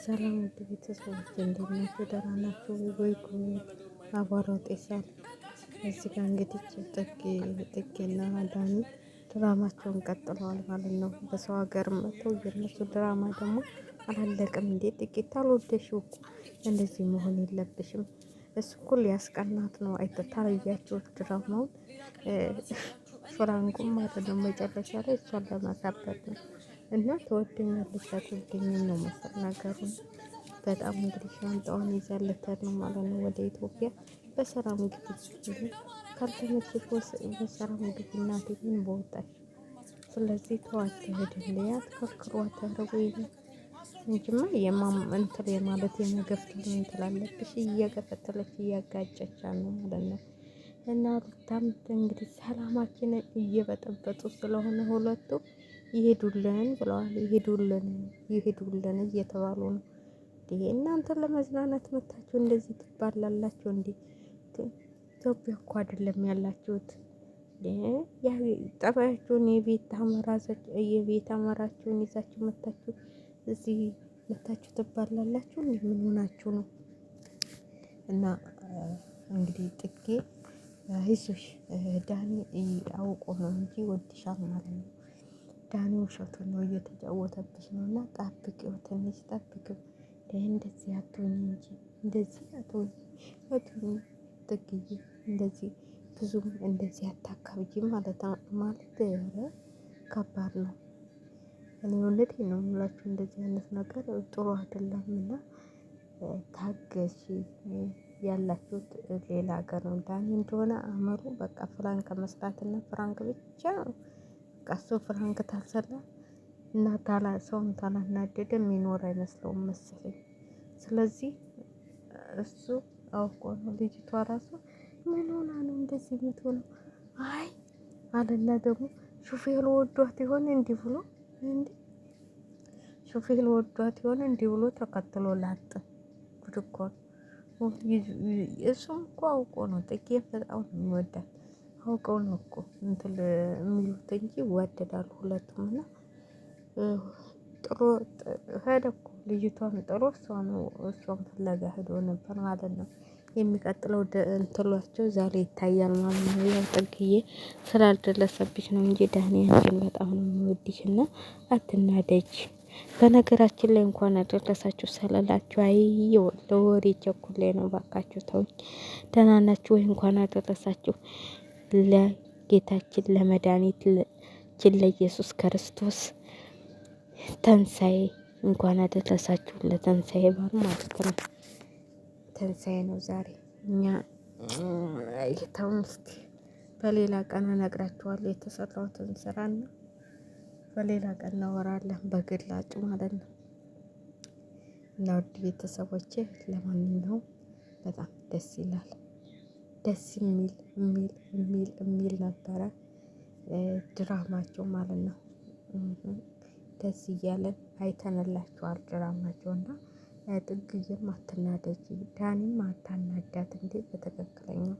ሰላም ውድ ቤተሰቦች እንዴት ናችሁ? ደህና ናችሁ ወይ? ጉድ አቧራው ጤሳል። እዚህ ጋር እንግዲህ ጥጌና ዳኒ ድራማቸውን ቀጥለዋል ማለት ነው። በሰው ሀገር መጥተው የነሱ ድራማ ደግሞ አላለቅም እንዴ? ጥቂት አልወደሽው እኮ እንደዚህ መሆን የለብሽም። እሱ እኮ ሊያስቀናት ነው። አይተታያችሁት ድራማውን ፍራንኩም ማለት ነው። መጨረሻ ላይ እሷን ለማሳበድ ነው እና ተወደኛለች አትወደኝም ነው መሰል ነገሩን። በጣም እንግዲህ ሻንጣዋን ይዛ ልትሄድ ነው ማለት ነው ወደ ኢትዮጵያ። በሰላም ግቢ ካልተመቸሽ በሰላም ግቢ እናቴ ምን በወጣሽ። ስለዚህ ተዋት ትሄድ እንዲያት ከክሯት ተረወይ እንጂማ እንትን የማለት የመገፍት ሊሆን ትላለብሽ። እየገፈተለች እያጋጨቻ ነው ማለት ነው። እና ሩታም እንግዲህ ሰላማችንን እየበጠበጡ ስለሆነ ሁለቱ ይሄዱልን ብለዋል። ይሄዱልን እየተባሉ ነው። ይሄ እናንተ ለመዝናናት መታችሁ እንደዚህ ትባላላችሁ እንዴ? ኢትዮጵያ እኮ አይደለም ያላችሁት። ጠባያችሁን የቤት አመራችሁን ይዛችሁ መታችሁ እዚህ መታችሁ ትባላላችሁ እንዴ? ምን ሆናችሁ ነው? እና እንግዲህ ጥጌ አይዞሽ ዳኒ አውቆ ነው እንጂ ወድሻል ማለት ነው። ዳኒ ውሸቱን ነው እየተጫወተብሽ ነው። እና ጠብቂው፣ ትንሽ ጠብቂው። እንደዚህ አትሆኝ እንጂ እንደዚህ አትሆኝ ጥግዬ፣ እንደዚህ ብዙም እንደዚህ አታካብጂ ማለት ከባድ ነው። እኔ እውነቴን ነው የምላችሁ እንደዚህ አይነት ነገር ጥሩ አይደለም። እና ታገሺ። ያላችሁት ሌላ ሀገር ነው። ዳኒ እንደሆነ አመሩ በቃ ፍራንክ መስራትና ፍራንክ ብቻ ነው። በቃ እሱ ፍራንክ ታልሰራ እና ሰውን ታላናደደ የሚኖር አይመስለውም መሰለኝ። ስለዚህ እሱ አውቆ ነው። ልጅቷ ራሱ ምን ሆና ነው እንደዚህ የምትሆነው? አይ አለና ደግሞ ሹፌሩ ወዷት ይሆን እንዲህ ብሎ ሹፌሩ ወዷት ይሆን እንዲህ ብሎ ተከትሎ ላጥ ጉድ እኮ ነው። እሱም እኮ አውቆ ነው። ጥጌ በጣም ነው የሚወዳት። አውቀው ነው እኮ እንትን የሚሉት እንጂ ይዋደዳሉ ሁለቱም። እና ጥሩ ሄደ እኮ ልጅቷን ጥሩ እሷን ፍለጋ ሄዶ ነበር ማለት ነው። የሚቀጥለው እንትሏቸው ዛሬ ይታያል ማለት ነው። ያው ጥግዬ ስላልደረሰብሽ ነው እንጂ ዳኒ አንቺን በጣም ነው የሚወድሽ እና አትናደጅ። በነገራችን ላይ እንኳን አደረሳችሁ ሰላላችሁ። አይ ለወሬ ቸኩሌ ነው ባካችሁ ተውኝ። ደህና ናችሁ ወይ? እንኳን አደረሳችሁ ለጌታችን ለመድኃኒታችን ለኢየሱስ ክርስቶስ ተንሳኤ እንኳን አደረሳችሁ ለተንሳኤ በዓል ማለት ነው። ተንሳኤ ነው ዛሬ። እኛ አይተውን እስኪ በሌላ ቀን እነግራችኋለሁ የተሰራሁትን ስራና በሌላ ቀን እናወራለን በግላጭ ማለት ነው። እና ውድ ቤተሰቦቼ ለማንኛውም በጣም ደስ ይላል። ደስ የሚል ነበረ ድራማቸው ማለት ነው። ደስ እያለን አይተንላችኋል ድራማቸው። እና ጥግዬም አትናደጂ፣ ዳኒም አታናዳት እንዴ። በትክክለኛው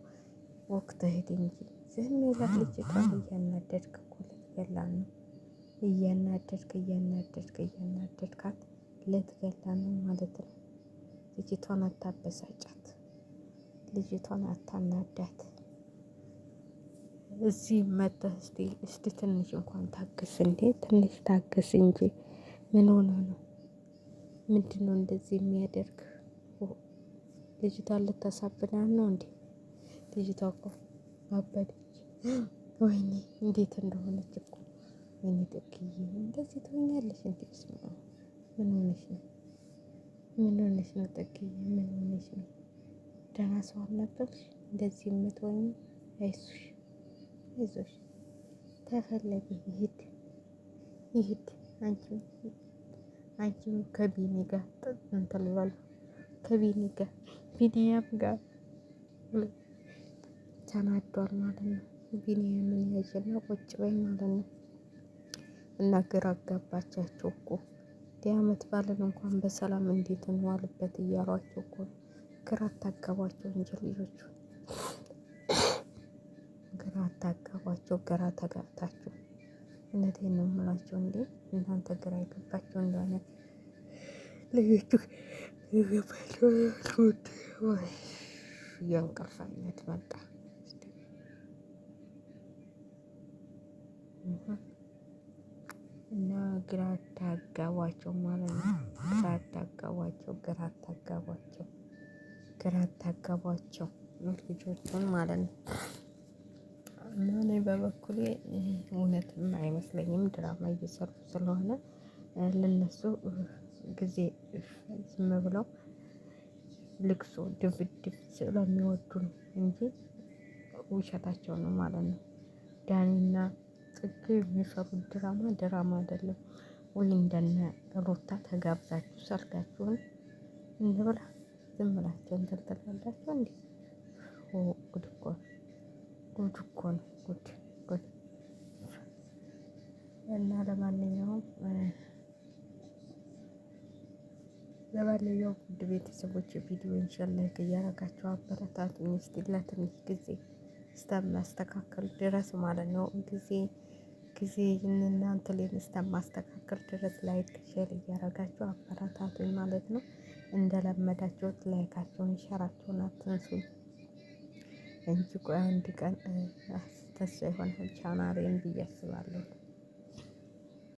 ወቅት ሄድ እንጂ ዝም ይላል። ልጅቷን እያናደድክ እኮ ልትገላ ነው። እያናደድካት ልትገላ ነው ማለት ነው። ልጅቷን አታበሳጫት፣ ልጅቷን አታናዳት። እዚህ መጥተህ እስቲ ትንሽ እንኳን ታግስ እንዴ! ትንሽ ታግስ እንጂ ምን ሆነ ነው? ምንድነው እንደዚህ የሚያደርግ? ልጅቷን ልታሳብዳት ነው እንዴ? ልጅቷ እኮ አበደች። ወይኔ እንዴት እንደሆነች እኮ ወይኔ ጥግዬ፣ እንደዚህ ትሆኛለሽ እንዴ? ምን ሆነሽ ነው? ምን ሆነሽ ነው ጥግዬ? ምን ሆነሽ ነው? ደህና ሰው አልነበርሽ እንደዚህ የምትሆኚ? አይዞሽ ተፈለጊ ይሂድ። አንቺም ከቢኒ ጋር እንትን በሉ። ከቢኒ ጋር ቢኒያም ጋር ተናዷል ማለት ነው። ቢኒያምን ያዥና ቁጭ በይ ማለት ነው። እና ግራ አጋባቻቸው እኮ የዓመት ባልን እንኳን በሰላም እንዴት እንዋልበት እያሏቸው እኮ ግራ አታጋቧቸው እንጂ ልጆቹ ግራ አታጋቧቸው። ግራ ተጋብታችሁ እውነቴን ነው የምላቸው እንዴ እናንተ ግራ የገባቸው እንደሆነ ልጆቹ የእንቅልፍ አይነት መጣ እና ግራ አታጋቧቸው ማለት ነው። ግራ አታጋቧቸው ልጆቹን ማለት ነው። እና እኔ በበኩሌ እውነትም አይመስለኝም ድራማ እየሰሩ ስለሆነ ለነሱ ጊዜ ዝም ብለው ልቅሶ ድብድብ ስለሚወዱ ነው እንጂ ውሸታቸው ነው ማለት ነው። ዳኒና ጽጌ የሚሰሩት ድራማ አይደለም። ወይ እንደነ ሩታ ተጋብዛችሁ ሰርጋችሁን እንብላ ዝም ብላችሁ እንትን ትላላችሁ እንዴ? ጉድ እኮ ነው። ጉድ እኮ ነው። ጉድ እና ለማንኛውም ውድ ቤተሰቦች ቪዲዮን ሼር ላይክ እያደረጋችሁ አበረታቱኝ። እስቲ ለትንሽ ጊዜ እስከማስተካከል ድረስ ማለት ነው። ጊዜ እናንተ ላይ እስከማስተካከል ድረስ ላይክ ሼር እያደረጋችሁ አበረታቱኝ ማለት ነው። እንደለመዳችሁት ላይካችሁን ሸራችሁን አትንሱኝ እንጂ ቆይ አንድ ቀን ተስፋ ይሆናል ቻናሌን ብዬ አስባለሁ።